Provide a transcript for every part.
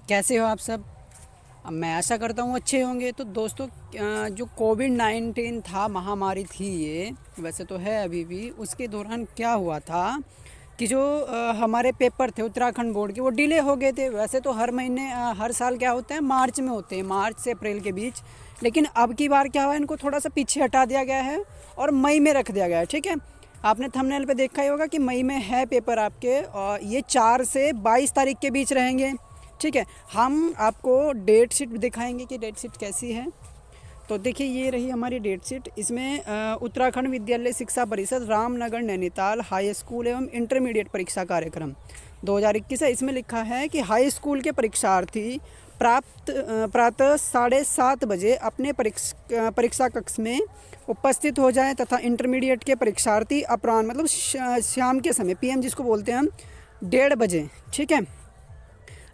कैसे हो आप सब। अब मैं आशा करता हूँ अच्छे होंगे। तो दोस्तों, जो कोविड-19 था, महामारी थी ये, वैसे तो है अभी भी। उसके दौरान क्या हुआ था कि जो हमारे पेपर थे उत्तराखंड बोर्ड के, वो डिले हो गए थे। वैसे तो हर महीने हर साल क्या होते हैं, मार्च में होते हैं, मार्च से अप्रैल के बीच। लेकिन अब की बार क्या हुआ, इनको थोड़ा सा पीछे हटा दिया गया है और मई में रख दिया गया है। ठीक है, आपने थंबनेल पे देखा ही होगा कि मई में है पेपर आपके, और ये 4 से 22 तारीख के बीच रहेंगे। ठीक है, हम आपको डेट शीट दिखाएंगे कि डेट शीट कैसी है। तो देखिए, ये रही हमारी डेट शीट। इसमें उत्तराखंड विद्यालय शिक्षा परिषद रामनगर नैनीताल हाई स्कूल एवं इंटरमीडिएट परीक्षा कार्यक्रम 2021 है। इसमें लिखा है कि हाई स्कूल के परीक्षार्थी प्रातः 7:30 बजे अपने परीक्षा कक्ष में उपस्थित हो जाएं तथा इंटरमीडिएट के परीक्षार्थी अपराह्न मतलब शाम के समय, पीएम जिसको बोलते हैं हम, 1:30 बजे, ठीक है,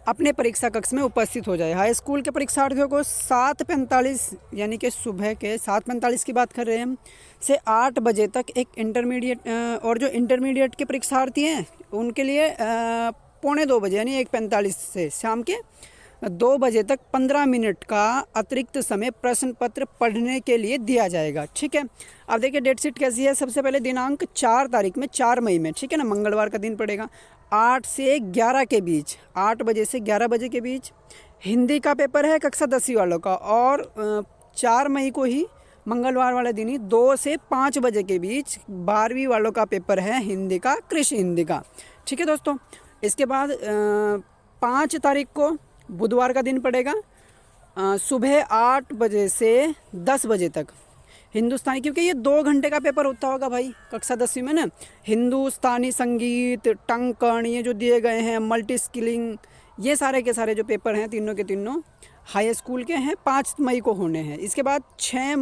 अपने परीक्षा कक्ष में उपस्थित हो जाए। हाई स्कूल के परीक्षार्थियों को 7:45 यानी कि सुबह के 7:45 की बात कर रहे हैं हम, से 8 बजे तक एक इंटरमीडिएट और जो इंटरमीडिएट के परीक्षार्थी हैं उनके लिए 1:45 यानी 1:45 से शाम के 2 बजे तक 15 मिनट का अतिरिक्त समय प्रश्न पत्र पढ़ने के लिए दिया जाएगा। ठीक है, अब देखिए डेट शीट कैसी है। सबसे पहले दिनांक 4 तारीख में, 4 मई में, ठीक है ना, मंगलवार का दिन पड़ेगा, 8 से 11 के बीच, 8 बजे से 11 बजे के बीच हिंदी का पेपर है कक्षा 10वीं वालों का। और 4 मई को ही, मंगलवार वाले दिन ही, 2 से 5 बजे के बीच 12वीं वालों का पेपर है हिंदी का, कृषि हिंदी का। ठीक है दोस्तों, इसके बाद 5 तारीख को बुधवार का दिन पड़ेगा, सुबह 8 बजे से 10 बजे तक हिंदुस्तानी, क्योंकि ये 2 घंटे का पेपर होता होगा भाई कक्षा 10वीं में ना। हिंदुस्तानी संगीत, टंकण, ये जो दिए गए हैं, मल्टी स्किलिंग, ये सारे के सारे जो पेपर हैं तीनों के तीनों हाई स्कूल के हैं, 5 मई को होने हैं। इसके बाद 6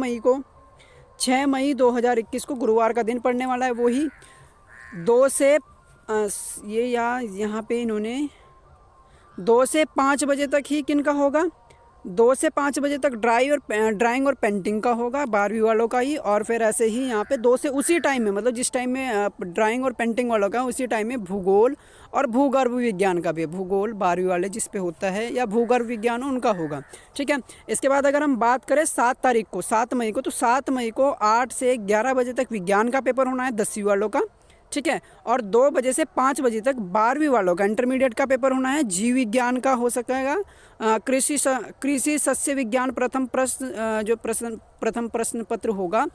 मई 2021 को गुरुवार का दिन पड़ने वाला है। वही 2 से ये यहाँ पे इन्होंने 2 से 5 बजे तक ही किन का होगा, 2 से 5 बजे तक ड्राइंग और पेंटिंग का होगा 12वीं वालों का ही। और फिर ऐसे ही यहाँ पे 2 से उसी टाइम में, मतलब जिस टाइम में ड्राइंग और पेंटिंग वालों का, उसी टाइम में भूगोल और भूगर्भ विज्ञान का भी, भूगोल 12वीं वाले जिस पे होता है या भूगर्भ विज्ञान उनका होगा। ठीक है, इसके बाद अगर हम बात करें 7 तारीख को, 7 मई को, तो 7 मई को 8 से 11 बजे तक विज्ञान का पेपर होना है 10वीं वालों का। ठीक है, और 2 बजे से 5 बजे तक 12वीं वालों का इंटरमीडिएट का पेपर होना है, जीव विज्ञान का हो सकेगा, कृषि सस्य विज्ञान प्रथम प्रश्न पत्र होगा,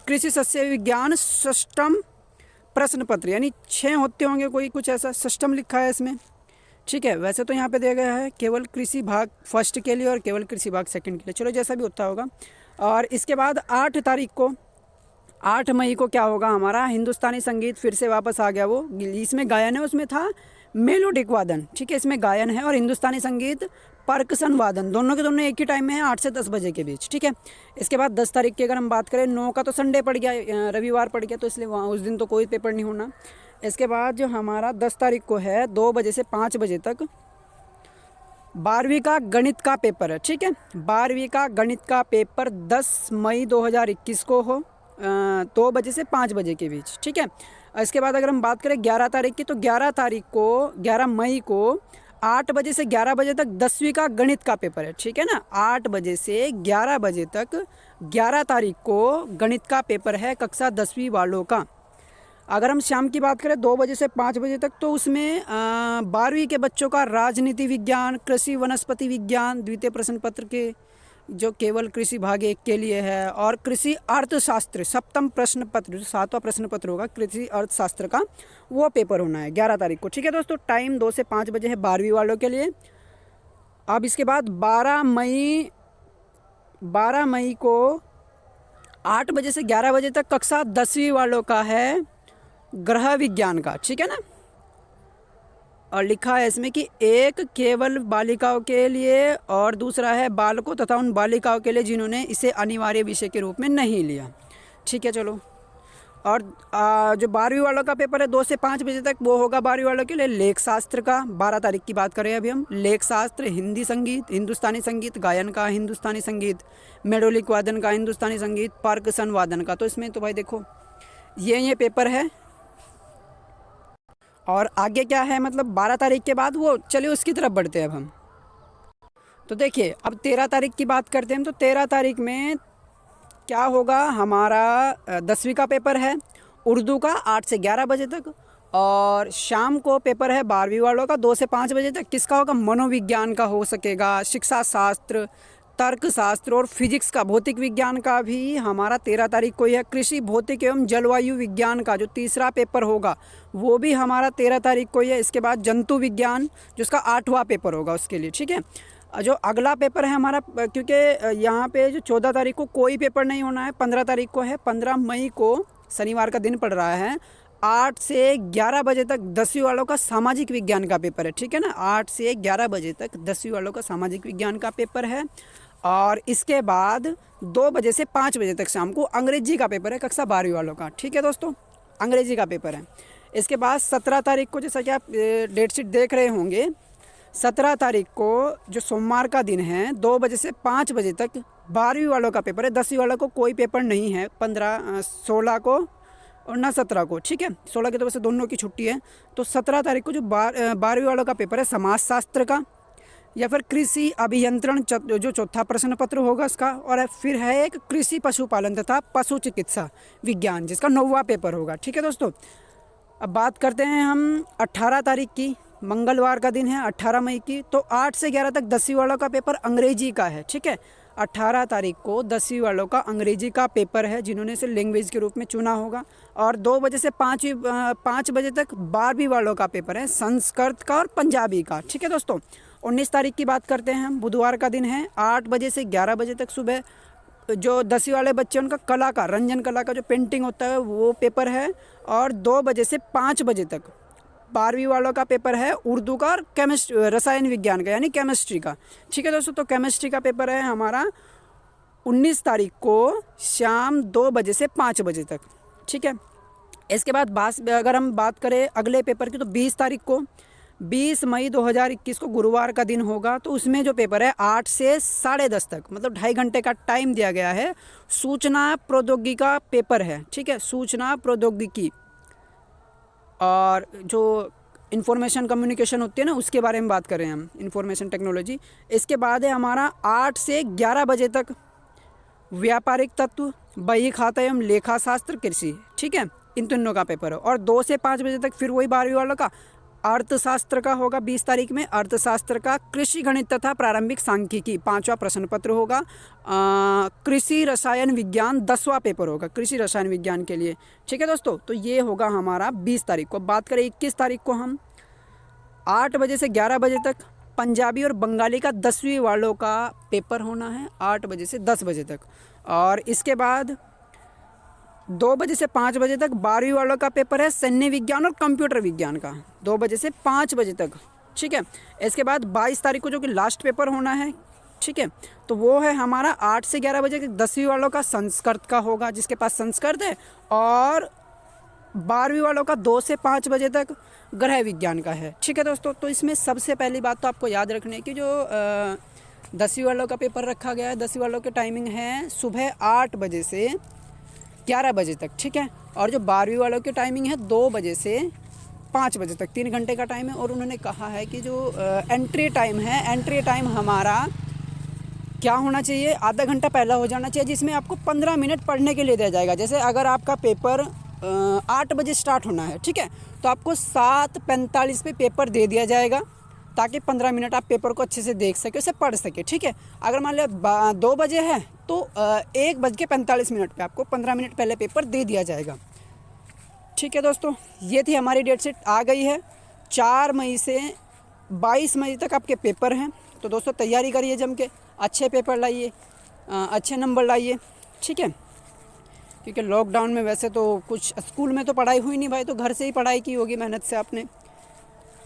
कृषि सस्य विज्ञान षष्टम प्रश्न पत्र, यानी 6 होते होंगे, कोई कुछ ऐसा षष्टम लिखा है इसमें। ठीक है, वैसे तो यहाँ पे दिया गया है केवल कृषि भाग फर्स्ट के लिए और केवल कृषि भाग सेकंड के लिए, चलो जैसा भी होता होगा। और इसके बाद 8 तारीख को, 8 मई को क्या होगा, हमारा हिंदुस्तानी संगीत फिर से वापस आ गया। वो इसमें गायन है, उसमें था मेलोडिक वादन, ठीक है, इसमें गायन है, और हिंदुस्तानी संगीत परकसन वादन, दोनों के दोनों एक ही टाइम में है, 8 से 10 बजे के बीच। ठीक है, इसके बाद 10 तारीख की अगर हम बात करें, 9 का तो संडे पड़ गया, रविवार पड़ गया, तो इसलिए वहाँ उस दिन तो कोई पेपर नहीं होना। इसके बाद जो हमारा 10 तारीख को है, 2 बजे से 5 बजे तक 12वीं का गणित का पेपर है। ठीक है, 12वीं का गणित का पेपर 10 मई 2021 को हो, 2 बजे से 5 बजे के बीच। ठीक है, इसके बाद अगर हम बात करें 11 तारीख की, तो 11 मई को 8 बजे से 11 बजे तक 10वीं का गणित का पेपर है। ठीक है ना, 8 बजे से 11 बजे तक 11 तारीख को गणित का पेपर है कक्षा 10वीं वालों का। अगर हम शाम की बात करें 2 बजे से 5 बजे तक, तो उसमें 12वीं के बच्चों का राजनीति विज्ञान, कृषि वनस्पति विज्ञान द्वितीय प्रश्न पत्र के, जो केवल कृषि भाग 1 के लिए है, और कृषि अर्थशास्त्र सप्तम प्रश्न पत्र, जो 7वां प्रश्न पत्र होगा कृषि अर्थशास्त्र का, वो पेपर होना है 11 तारीख को। ठीक है दोस्तों, टाइम 2 से 5 बजे है 12वीं वालों के लिए। अब इसके बाद 12 मई को 8 बजे से 11 बजे तक कक्षा 10वीं वालों का है ग्रह विज्ञान का। ठीक है ना, और लिखा है इसमें कि एक केवल बालिकाओं के लिए और दूसरा है बालकों तथा उन बालिकाओं के लिए जिन्होंने इसे अनिवार्य विषय के रूप में नहीं लिया। ठीक है, चलो। और जो 12वीं वालों का पेपर है 2 से 5 बजे तक, वो होगा 12वीं वालों के लिए लेख शास्त्र का। 12 तारीख की बात करें अभी हम, लेख शास्त्र, हिंदी संगीत, हिंदुस्तानी संगीत, गायन का हिंदुस्तानी संगीत, मेडोलिक वादन का हिंदुस्तानी संगीत, परकसन वादन का। तो इसमें तो भाई देखो ये पेपर है। और आगे क्या है, मतलब 12 तारीख के बाद वो, चलिए उसकी तरफ बढ़ते हैं अब हम। तो देखिए अब 13 तारीख की बात करते हैं। तो 13 तारीख में क्या होगा, हमारा 10वीं का पेपर है उर्दू का 8 से 11 बजे तक, और शाम को पेपर है 12वीं वालों का 2 से 5 बजे तक। किसका होगा, मनोविज्ञान का हो सकेगा, शिक्षा शास्त्र, तर्क शास्त्र और फिजिक्स का, भौतिक विज्ञान का भी हमारा 13 तारीख को ही है। कृषि भौतिक एवं जलवायु विज्ञान का जो तीसरा पेपर होगा वो भी हमारा 13 तारीख को ही है। इसके बाद जंतु विज्ञान जिसका 8वां पेपर होगा उसके लिए, ठीक है। जो अगला पेपर है हमारा, क्योंकि यहाँ पे जो 14 तारीख को कोई पेपर नहीं होना है, 15 तारीख को है, 15 मई को शनिवार का दिन पड़ रहा है, 8 से 11 बजे तक 10वीं वालों का सामाजिक विज्ञान का पेपर है, ठीक है ना। 8 से 11 बजे तक 10वीं वालों का सामाजिक विज्ञान का पेपर है। और इसके बाद 2 बजे से 5 बजे तक शाम को अंग्रेजी का पेपर है कक्षा 12वीं वालों का, ठीक है दोस्तों, अंग्रेजी का पेपर है। इसके बाद 17 तारीख को, जैसा कि आप डेट शीट देख रहे होंगे, 17 तारीख को जो सोमवार का दिन है 2 बजे से 5 बजे तक 12वीं वालों का पेपर है। 10वीं वालों को कोई पेपर नहीं है, 16 को और ना 17 को, ठीक है। 16 की तो वैसे दोनों की छुट्टी है। तो 17 तारीख को जो 12वीं वालों का पेपर है समाजशास्त्र का या फिर कृषि अभियंत्रण जो चौथा प्रश्न पत्र होगा उसका, और फिर है एक कृषि पशुपालन तथा पशु चिकित्सा विज्ञान जिसका 9वां पेपर होगा, ठीक है दोस्तों। अब बात करते हैं हम 18 तारीख की, मंगलवार का दिन है 18 मई की। तो 8 से 11 तक 10वीं वालों का पेपर अंग्रेजी का है, ठीक है। 18 तारीख को 10वीं वालों का अंग्रेजी का पेपर है जिन्होंने इसे लैंग्वेज के रूप में चुना होगा। और 2 बजे से 5 बजे तक 12वीं वालों का पेपर है संस्कृत का और पंजाबी का, ठीक है दोस्तों। 19 तारीख की बात करते हैं हम, बुधवार का दिन है, 8 बजे से 11 बजे तक सुबह जो 10वीं वाले बच्चे उनका कला का, रंजन कला का जो पेंटिंग होता है वो पेपर है। और 2 बजे से 5 बजे तक 12वीं वालों का पेपर है उर्दू का और रसायन विज्ञान का यानी केमिस्ट्री का, ठीक है दोस्तों। तो केमिस्ट्री का पेपर है हमारा 19 तारीख को शाम 2 बजे से 5 बजे तक, ठीक है। इसके बाद अगर हम बात करें अगले पेपर की, तो 20 तारीख को 20 मई 2021 को गुरुवार का दिन होगा। तो उसमें जो पेपर है 8 से 10:30 तक, मतलब 2.5 घंटे का टाइम दिया गया है। सूचना प्रौद्योगिकी का पेपर है, ठीक है, सूचना प्रौद्योगिकी और जो इंफॉर्मेशन कम्युनिकेशन होती है ना उसके बारे में बात करें हम, इंफॉर्मेशन टेक्नोलॉजी। इसके बाद है हमारा 8 से 11 बजे तक व्यापारिक तत्व, बही खाता एवं लेखा शास्त्र, कृषि, ठीक है, इन तीनों का पेपर है। और 2 से 5 बजे तक फिर वही 12वीं वालों का अर्थशास्त्र का होगा। 20 तारीख में अर्थशास्त्र का कृषि गणित तथा प्रारंभिक सांख्यिकी 5वां प्रश्न पत्र होगा। कृषि रसायन विज्ञान 10वां पेपर होगा कृषि रसायन विज्ञान के लिए, ठीक है दोस्तों। तो ये होगा हमारा 20 तारीख को। बात करें 21 तारीख को, हम 8 बजे से 11 बजे तक पंजाबी और बंगाली का 10वीं वालों का पेपर होना है, 8 बजे से 10 बजे तक। और इसके बाद 2 बजे से 5 बजे तक 12वीं वालों का पेपर है सैन्य विज्ञान और कंप्यूटर विज्ञान का, 2 बजे से 5 बजे तक, ठीक है। इसके बाद 22 तारीख को जो कि लास्ट पेपर होना है, ठीक है, तो वो है हमारा 8 से 11 बजे तक 10वीं वालों का संस्कृत का होगा जिसके पास संस्कृत है। और 12वीं वालों का 2 से 5 बजे तक गृह विज्ञान का है, ठीक है दोस्तों। तो इसमें सबसे पहली बात तो आपको याद रखने की, जो 10वीं वालों का पेपर रखा गया है, 10वीं वालों की टाइमिंग है सुबह 8 बजे से 11 बजे तक, ठीक है। और जो 12वीं वालों की टाइमिंग है 2 बजे से 5 बजे तक, 3 घंटे का टाइम है। और उन्होंने कहा है कि जो एंट्री टाइम है, एंट्री टाइम हमारा क्या होना चाहिए, आधा घंटा पहला हो जाना चाहिए, जिसमें आपको 15 मिनट पढ़ने के लिए दिया जाएगा। जैसे अगर आपका पेपर 8 बजे स्टार्ट होना है, ठीक है, तो आपको 7:45 पे पेपर दे दिया जाएगा ताकि 15 मिनट आप पेपर को अच्छे से देख सके, उसे पढ़ सके, ठीक है। अगर मान लिया 2 बजे है तो 1:45 पे आपको 15 मिनट पहले पेपर दे दिया जाएगा, ठीक है दोस्तों। ये थी हमारी डेट शीट, आ गई है 4 मई से 22 मई तक आपके पेपर हैं। तो दोस्तों तैयारी करिए जम के, अच्छे पेपर लाइए, अच्छे नंबर लाइए, ठीक है। क्योंकि लॉकडाउन में वैसे तो कुछ स्कूल में तो पढ़ाई हुई नहीं भाई, तो घर से ही पढ़ाई की होगी मेहनत से आपने।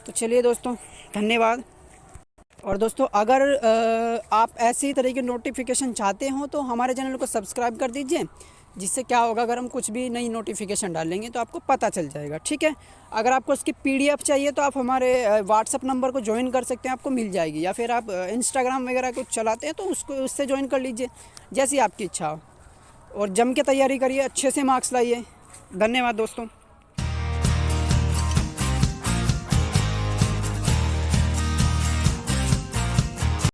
तो चलिए दोस्तों, धन्यवाद। और दोस्तों अगर आप ऐसी तरह की नोटिफिकेशन चाहते हो तो हमारे चैनल को सब्सक्राइब कर दीजिए, जिससे क्या होगा, अगर हम कुछ भी नई नोटिफिकेशन डालेंगे तो आपको पता चल जाएगा, ठीक है। अगर आपको उसकी PDF चाहिए तो आप हमारे व्हाट्सअप नंबर को ज्वाइन कर सकते हैं, आपको मिल जाएगी। या फिर आप इंस्टाग्राम वगैरह कुछ चलाते हैं तो उससे ज्वाइन कर लीजिए, जैसी आपकी इच्छा हो। और जम के तैयारी करिए, अच्छे से मार्क्स लाइए। धन्यवाद दोस्तों।